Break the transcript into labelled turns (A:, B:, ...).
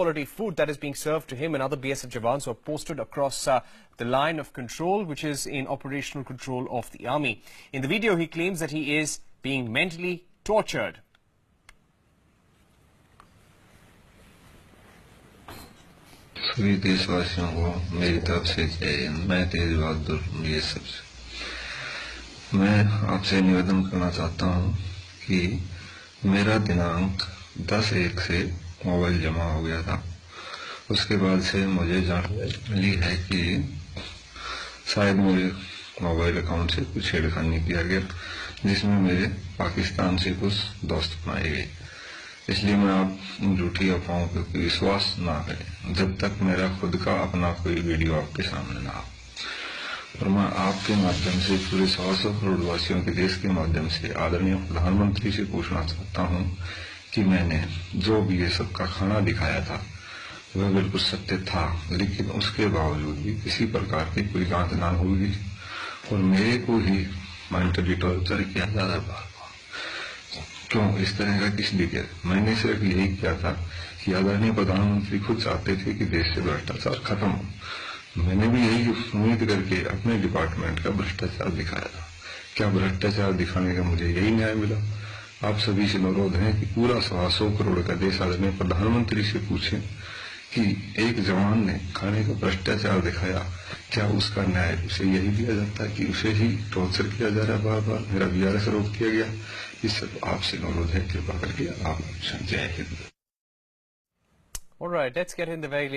A: quality food that is being served to him and other BSF jawans who are posted across the line of control, which is in operational control of the army. In the video, he claims that he is being mentally tortured.
B: सभी देशवासियों को मेरी तरफ से जय हिंद। मैं तेज बहादुर BSF से मैं आपसे निवेदन करना चाहता हूं कि मेरा दिनांक 10/1 से मोबाइल जमा हो गया था। उसके बाद से मुझे जानकारी मिली है कि शायद मेरे मोबाइल अकाउंट से कुछ छेड़खानी किया गया, जिसमें मेरे पाकिस्तान से कुछ दोस्त बनाए गए। इसलिए मैं आप झूठी अफवाहों पर विश्वास ना करें जब तक मेरा खुद का अपना कोई वीडियो आपके सामने ना हो। और मैं आपके माध्यम से पूरे 100 करोड़ वासियों के देश के माध्यम से आदरणीय प्रधानमंत्री से पूछना चाहता हूं कि मैंने जो भी ये सबका खाना दिखाया था वह बिल्कुल सत्य था, लेकिन उसके बावजूद भी किसी प्रकार की कोई जांच ना होगी और मेरे को ही मेंटली टॉर्चर किया जा रहा है। क्यों इस तरह का किस लिए? मैंने सिर्फ यही किया था कि आदरणीय प्रधानमंत्री खुद चाहते थे कि देश से भ्रष्टाचार खत्म हो। मैंने भी यही उम्मीद करके अपने डिपार्टमेंट का भ्रष्टाचार दिखाया था। क्या भ्रष्टाचार दिखाने का मुझे यही न्याय मिला? आप सभी से अनुरोध है कि पूरा 100 करोड़ का देश आदरणीय प्रधानमंत्री से पूछे कि एक जवान ने खाने का भ्रष्टाचार दिखाया, क्या उसका न्याय उसे यही दिया जाता है कि उसे ही टॉर्चर किया जा रहा है? बार बार मेरा वीआरएस रोक किया गया। इस सब आपसे अनुरोध है, कृपा करके आप जय Hind.
A: All right, let's get in the very